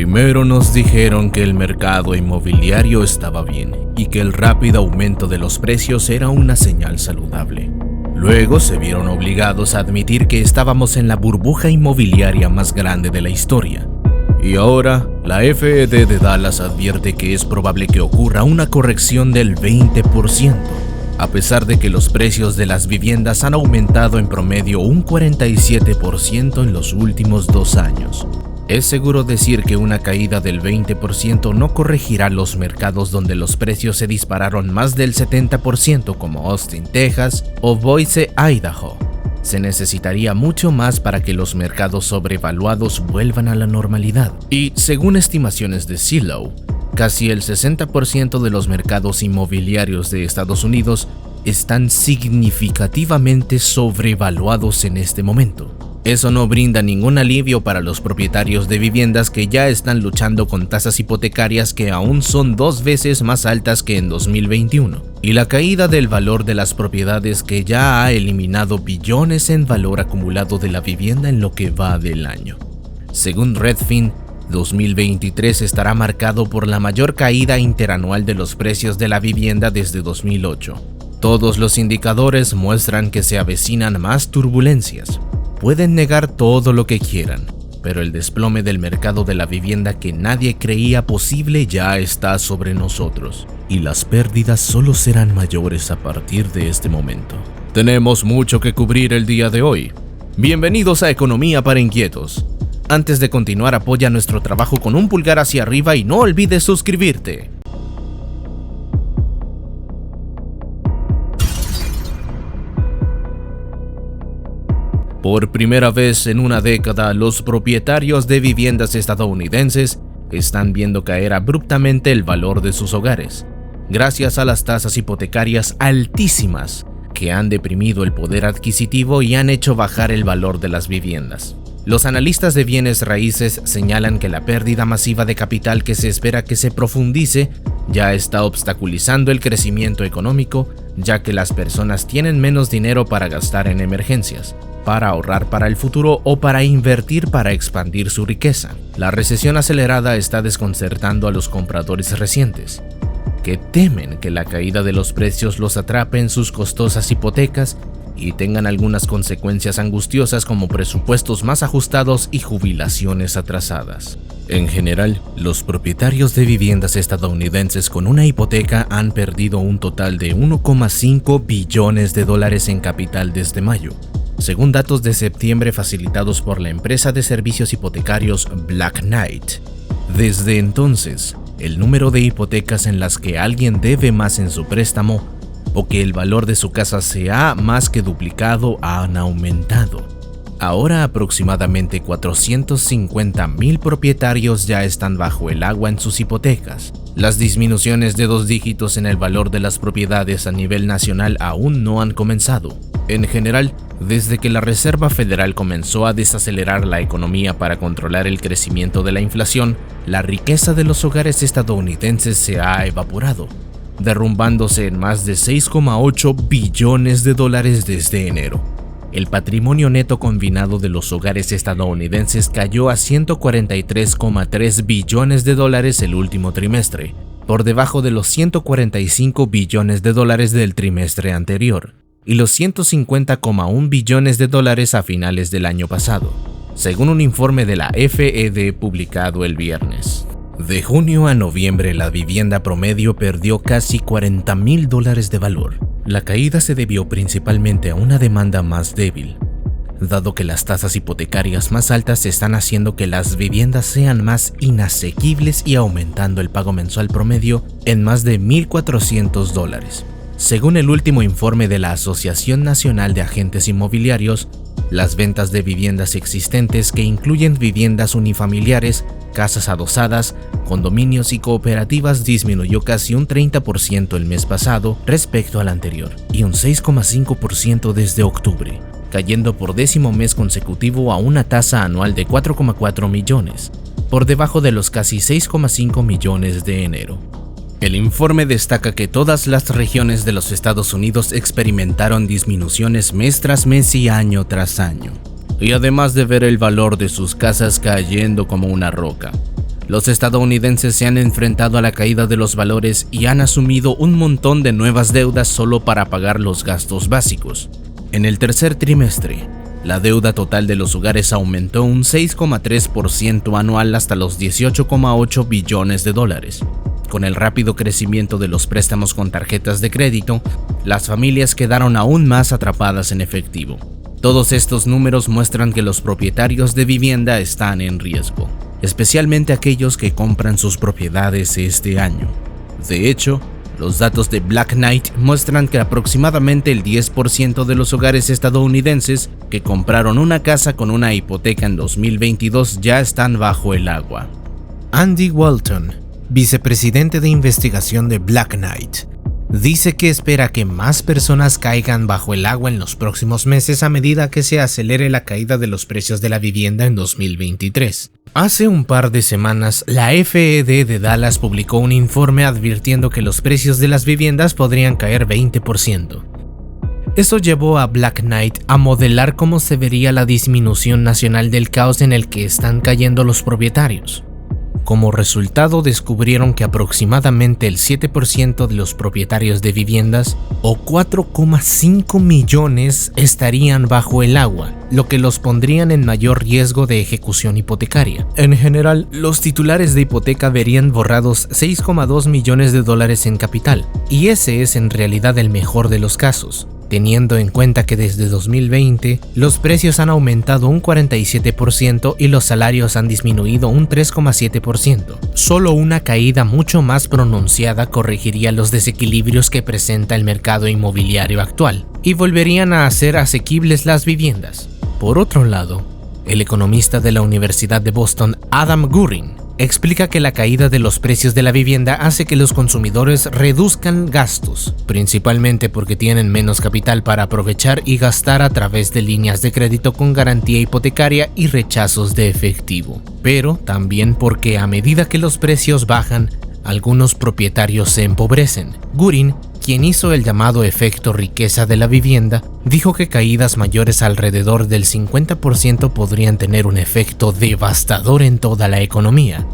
Primero nos dijeron que el mercado inmobiliario estaba bien y que el rápido aumento de los precios era una señal saludable. Luego se vieron obligados a admitir que estábamos en la burbuja inmobiliaria más grande de la historia. Y ahora, la FED de Dallas advierte que es probable que ocurra una corrección del 20%, a pesar de que los precios de las viviendas han aumentado en promedio un 47% en los últimos 2 años. Es seguro decir que una caída del 20% no corregirá los mercados donde los precios se dispararon más del 70% como Austin, Texas o Boise, Idaho. Se necesitaría mucho más para que los mercados sobrevaluados vuelvan a la normalidad. Y según estimaciones de Zillow, casi el 60% de los mercados inmobiliarios de Estados Unidos están significativamente sobrevaluados en este momento. Eso no brinda ningún alivio para los propietarios de viviendas que ya están luchando con tasas hipotecarias que aún son 2 veces más altas que en 2021, y la caída del valor de las propiedades que ya ha eliminado billones en valor acumulado de la vivienda en lo que va del año. Según Redfin, 2023 estará marcado por la mayor caída interanual de los precios de la vivienda desde 2008. Todos los indicadores muestran que se avecinan más turbulencias. Pueden negar todo lo que quieran, pero el desplome del mercado de la vivienda que nadie creía posible ya está sobre nosotros, y las pérdidas solo serán mayores a partir de este momento. Tenemos mucho que cubrir el día de hoy. Bienvenidos a Economía para Inquietos. Antes de continuar, apoya nuestro trabajo con un pulgar hacia arriba y no olvides suscribirte. Por primera vez en una década, los propietarios de viviendas estadounidenses están viendo caer abruptamente el valor de sus hogares, gracias a las tasas hipotecarias altísimas que han deprimido el poder adquisitivo y han hecho bajar el valor de las viviendas. Los analistas de bienes raíces señalan que la pérdida masiva de capital que se espera que se profundice ya está obstaculizando el crecimiento económico, ya que las personas tienen menos dinero para gastar en emergencias, para ahorrar para el futuro o para invertir para expandir su riqueza. La recesión acelerada está desconcertando a los compradores recientes, que temen que la caída de los precios los atrape en sus costosas hipotecas y tengan algunas consecuencias angustiosas como presupuestos más ajustados y jubilaciones atrasadas. En general, los propietarios de viviendas estadounidenses con una hipoteca han perdido un total de $1,5 billones en capital desde mayo, según datos de septiembre facilitados por la empresa de servicios hipotecarios Black Knight. Desde entonces, el número de hipotecas en las que alguien debe más en su préstamo o que el valor de su casa se ha más que duplicado han aumentado. Ahora aproximadamente 450,000 propietarios ya están bajo el agua en sus hipotecas. Las disminuciones de 2 dígitos en el valor de las propiedades a nivel nacional aún no han comenzado. En general, desde que la Reserva Federal comenzó a desacelerar la economía para controlar el crecimiento de la inflación, la riqueza de los hogares estadounidenses se ha evaporado, derrumbándose en más de $6,8 billones desde enero. El patrimonio neto combinado de los hogares estadounidenses cayó a $143,3 billones el último trimestre, por debajo de los $145 billones del trimestre anterior y los $150,1 billones a finales del año pasado, según un informe de la FED publicado el viernes. De junio a noviembre, la vivienda promedio perdió casi $40,000 de valor. La caída se debió principalmente a una demanda más débil, dado que las tasas hipotecarias más altas están haciendo que las viviendas sean más inasequibles y aumentando el pago mensual promedio en más de $1,400. Según el último informe de la Asociación Nacional de Agentes Inmobiliarios, las ventas de viviendas existentes, que incluyen viviendas unifamiliares, casas adosadas, condominios y cooperativas, disminuyó casi un 30% el mes pasado respecto al anterior y un 6,5% desde octubre, cayendo por 10º mes consecutivo a una tasa anual de 4,4 millones, por debajo de los casi 6,5 millones de enero. El informe destaca que todas las regiones de los Estados Unidos experimentaron disminuciones mes tras mes y año tras año. Y además de ver el valor de sus casas cayendo como una roca, Los estadounidenses se han enfrentado a la caída de los valores y han asumido un montón de nuevas deudas solo para pagar los gastos básicos. En el tercer trimestre, la deuda total de los hogares aumentó un 6,3% anual hasta los 18,8 billones de dólares. Con el rápido crecimiento de los préstamos con tarjetas de crédito, las familias quedaron aún más atrapadas en efectivo. Todos estos números muestran que los propietarios de vivienda están en riesgo, especialmente aquellos que compran sus propiedades este año. De hecho, los datos de Black Knight muestran que aproximadamente el 10% de los hogares estadounidenses que compraron una casa con una hipoteca en 2022 ya están bajo el agua. Andy Walton, vicepresidente de investigación de Black Knight, dice que espera que más personas caigan bajo el agua en los próximos meses a medida que se acelere la caída de los precios de la vivienda en 2023. Hace un par de semanas, la FED de Dallas publicó un informe advirtiendo que los precios de las viviendas podrían caer 20%. Eso llevó a Black Knight a modelar cómo se vería la disminución nacional del caos en el que están cayendo los propietarios. Como resultado, descubrieron que aproximadamente el 7% de los propietarios de viviendas, o 4,5 millones, estarían bajo el agua, lo que los pondrían en mayor riesgo de ejecución hipotecaria. En general, los titulares de hipoteca verían borrados 6,2 millones de dólares en capital, y ese es en realidad el mejor de los casos, teniendo en cuenta que desde 2020 los precios han aumentado un 47% y los salarios han disminuido un 3,7%. Solo una caída mucho más pronunciada corregiría los desequilibrios que presenta el mercado inmobiliario actual y volverían a hacer asequibles las viviendas. Por otro lado, el economista de la Universidad de Boston, Adam Gurin, explica que la caída de los precios de la vivienda hace que los consumidores reduzcan gastos, principalmente porque tienen menos capital para aprovechar y gastar a través de líneas de crédito con garantía hipotecaria y rechazos de efectivo, pero también porque a medida que los precios bajan, algunos propietarios se empobrecen. Gurin, quien hizo el llamado efecto riqueza de la vivienda, dijo que caídas mayores alrededor del 50% podrían tener un efecto devastador en toda la economía.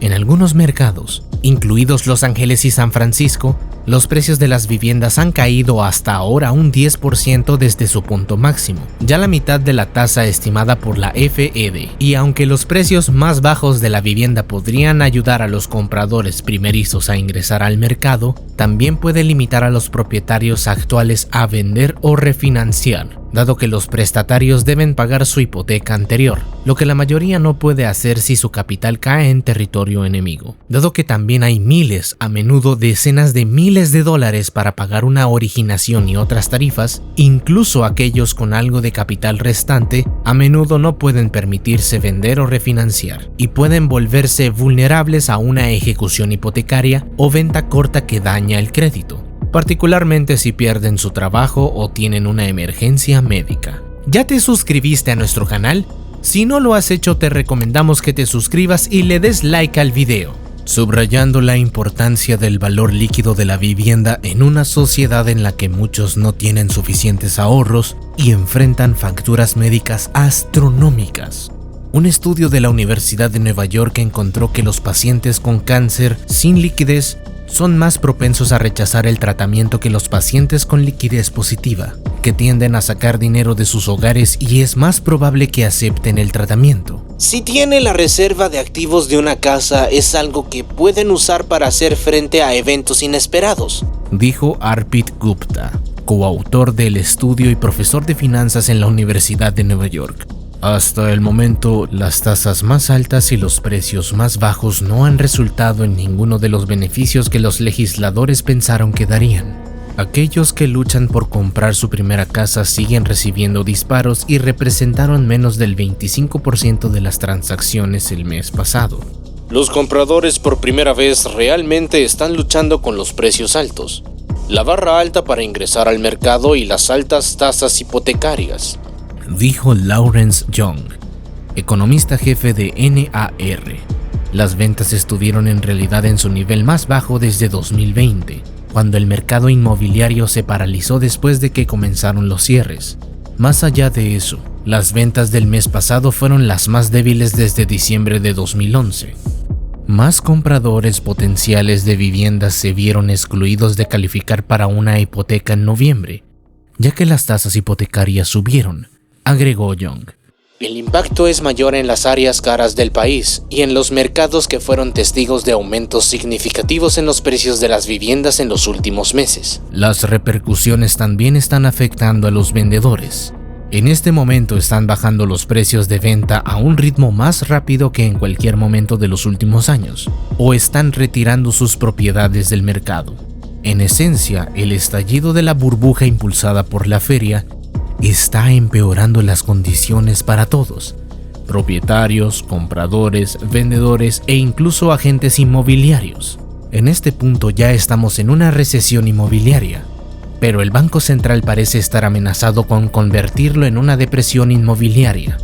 En algunos mercados, incluidos Los Ángeles y San Francisco, los precios de las viviendas han caído hasta ahora un 10% desde su punto máximo, ya la mitad de la tasa estimada por la FED. Y aunque los precios más bajos de la vivienda podrían ayudar a los compradores primerizos a ingresar al mercado, también puede limitar a los propietarios actuales a vender o refinanciar, dado que los prestatarios deben pagar su hipoteca anterior, lo que la mayoría no puede hacer si su capital cae en territorio enemigo, dado que también hay miles, a menudo decenas de miles de dólares para pagar una originación y otras tarifas. Incluso aquellos con algo de capital restante a menudo no pueden permitirse vender o refinanciar y pueden volverse vulnerables a una ejecución hipotecaria o venta corta que daña el crédito, particularmente si pierden su trabajo o tienen una emergencia médica. ¿Ya te suscribiste a nuestro canal? Si no lo has hecho, te recomendamos que te suscribas y le des like al video, subrayando la importancia del valor líquido de la vivienda en una sociedad en la que muchos no tienen suficientes ahorros y enfrentan facturas médicas astronómicas. Un estudio de la Universidad de Nueva York encontró que los pacientes con cáncer sin liquidez son más propensos a rechazar el tratamiento que los pacientes con liquidez positiva, que tienden a sacar dinero de sus hogares y es más probable que acepten el tratamiento. Si tiene la reserva de activos de una casa, es algo que pueden usar para hacer frente a eventos inesperados, dijo Arpit Gupta, coautor del estudio y profesor de finanzas en la Universidad de Nueva York. Hasta el momento, las tasas más altas y los precios más bajos no han resultado en ninguno de los beneficios que los legisladores pensaron que darían. Aquellos que luchan por comprar su primera casa siguen recibiendo disparos y representaron menos del 25% de las transacciones el mes pasado. Los compradores por primera vez realmente están luchando con los precios altos, la barra alta para ingresar al mercado y las altas tasas hipotecarias, dijo Lawrence Young, economista jefe de NAR. Las ventas estuvieron en realidad en su nivel más bajo desde 2020, cuando el mercado inmobiliario se paralizó después de que comenzaron los cierres. Más allá de eso, las ventas del mes pasado fueron las más débiles desde diciembre de 2011. Más compradores potenciales de viviendas se vieron excluidos de calificar para una hipoteca en noviembre, ya que las tasas hipotecarias subieron, agregó Young. El impacto es mayor en las áreas caras del país y en los mercados que fueron testigos de aumentos significativos en los precios de las viviendas en los últimos meses. Las repercusiones también están afectando a los vendedores. En este momento están bajando los precios de venta a un ritmo más rápido que en cualquier momento de los últimos años, o están retirando sus propiedades del mercado. En esencia, el estallido de la burbuja impulsada por la feria está empeorando las condiciones para todos: propietarios, compradores, vendedores e incluso agentes inmobiliarios. En este punto ya estamos en una recesión inmobiliaria, pero el Banco Central parece estar amenazado con convertirlo en una depresión inmobiliaria.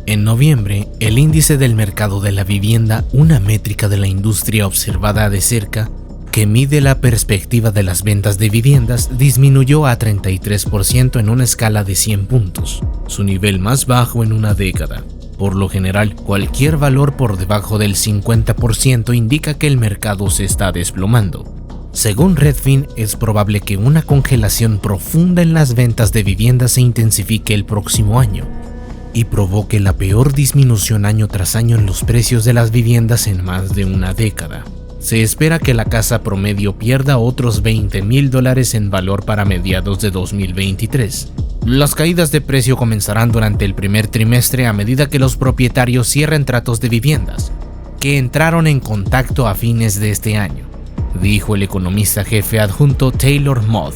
En noviembre, el índice del mercado de la vivienda, una métrica de la industria observada de cerca, que mide la perspectiva de las ventas de viviendas, disminuyó a 33% en una escala de 100 puntos, su nivel más bajo en una década. Por lo general, cualquier valor por debajo del 50% indica que el mercado se está desplomando. Según Redfin, es probable que una congelación profunda en las ventas de viviendas se intensifique el próximo año y provoque la peor disminución año tras año en los precios de las viviendas en más de una década. Se espera que la casa promedio pierda otros $20,000 en valor para mediados de 2023. Las caídas de precio comenzarán durante el primer trimestre a medida que los propietarios cierren tratos de viviendas que entraron en contacto a fines de este año, dijo el economista jefe adjunto Taylor Moth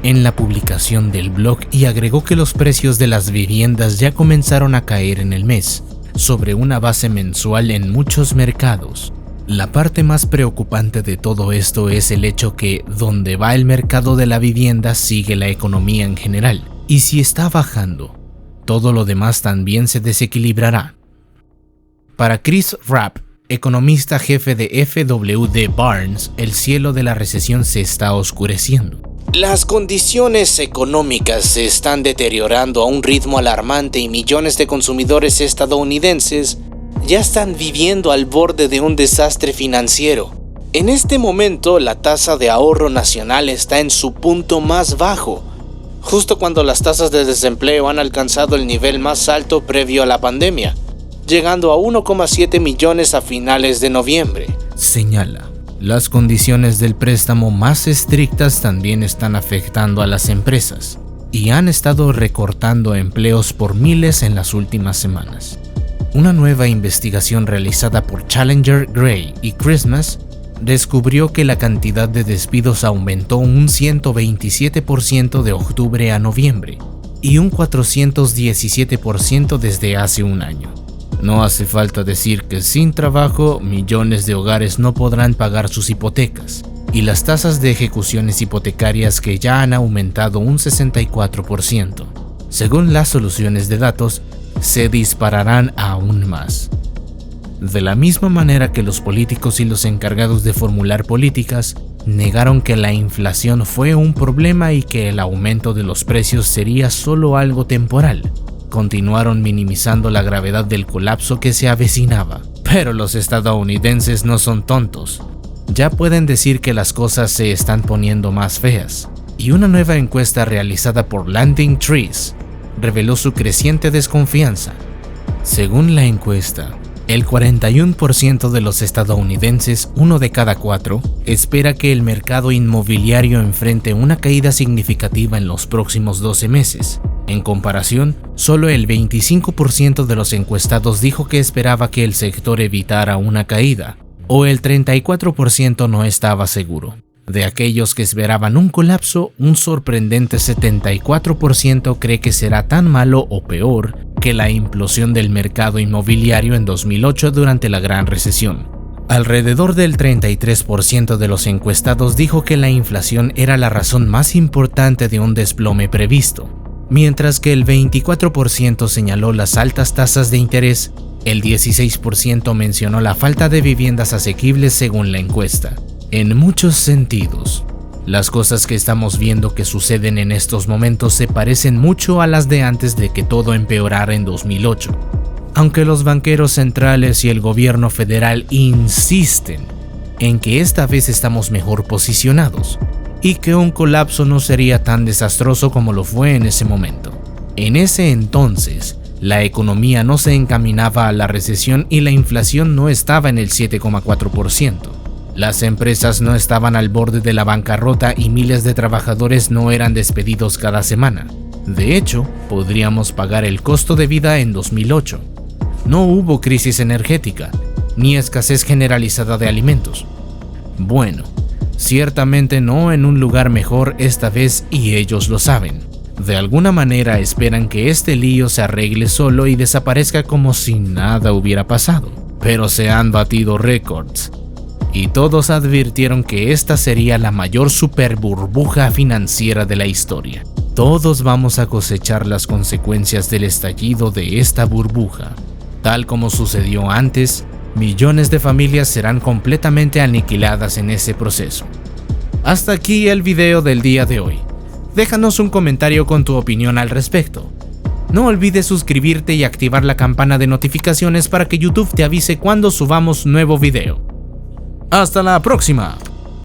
en la publicación del blog, y agregó que los precios de las viviendas ya comenzaron a caer en el mes, sobre una base mensual en muchos mercados. La parte más preocupante de todo esto es el hecho que donde va el mercado de la vivienda sigue la economía en general, y si está bajando, todo lo demás también se desequilibrará. Para Chris Rapp, economista jefe de FWD Barnes, el cielo de la recesión se está oscureciendo. Las condiciones económicas se están deteriorando a un ritmo alarmante y millones de consumidores estadounidenses ya están viviendo al borde de un desastre financiero. En este momento, la tasa de ahorro nacional está en su punto más bajo, justo cuando las tasas de desempleo han alcanzado el nivel más alto previo a la pandemia, llegando a 1,7 millones a finales de noviembre. Señala, las condiciones del préstamo más estrictas también están afectando a las empresas y han estado recortando empleos por miles en las últimas semanas. Una nueva investigación realizada por Challenger, Gray y Christmas descubrió que la cantidad de despidos aumentó un 127% de octubre a noviembre y un 417% desde hace un año. No hace falta decir que sin trabajo, millones de hogares no podrán pagar sus hipotecas, y las tasas de ejecuciones hipotecarias que ya han aumentado un 64%. Según las soluciones de datos, se dispararán aún más. De la misma manera que los políticos y los encargados de formular políticas negaron que la inflación fue un problema y que el aumento de los precios sería solo algo temporal, continuaron minimizando la gravedad del colapso que se avecinaba. Pero los estadounidenses no son tontos. Ya pueden decir que las cosas se están poniendo más feas. Y una nueva encuesta realizada por Landing Trees reveló su creciente desconfianza. Según la encuesta, el 41% de los estadounidenses, 1 de cada 4, espera que el mercado inmobiliario enfrente una caída significativa en los próximos 12 meses. En comparación, solo el 25% de los encuestados dijo que esperaba que el sector evitara una caída, o el 34% no estaba seguro. De aquellos que esperaban un colapso, un sorprendente 74% cree que será tan malo o peor que la implosión del mercado inmobiliario en 2008 durante la Gran Recesión. Alrededor del 33% de los encuestados dijo que la inflación era la razón más importante de un desplome previsto, mientras que el 24% señaló las altas tasas de interés, el 16% mencionó la falta de viviendas asequibles según la encuesta. En muchos sentidos, las cosas que estamos viendo que suceden en estos momentos se parecen mucho a las de antes de que todo empeorara en 2008. Aunque los banqueros centrales y el gobierno federal insisten en que esta vez estamos mejor posicionados y que un colapso no sería tan desastroso como lo fue en ese momento. En ese entonces, la economía no se encaminaba a la recesión y la inflación no estaba en el 7,4%. Las empresas no estaban al borde de la bancarrota y miles de trabajadores no eran despedidos cada semana. De hecho, podríamos pagar el costo de vida en 2008. No hubo crisis energética, ni escasez generalizada de alimentos. Bueno, ciertamente no en un lugar mejor esta vez y ellos lo saben. De alguna manera esperan que este lío se arregle solo y desaparezca como si nada hubiera pasado. Pero se han batido récords. Y todos advirtieron que esta sería la mayor super burbuja financiera de la historia. Todos vamos a cosechar las consecuencias del estallido de esta burbuja. Tal como sucedió antes, millones de familias serán completamente aniquiladas en ese proceso. Hasta aquí el video del día de hoy. Déjanos un comentario con tu opinión al respecto. No olvides suscribirte y activar la campana de notificaciones para que YouTube te avise cuando subamos nuevo video. ¡Hasta la próxima!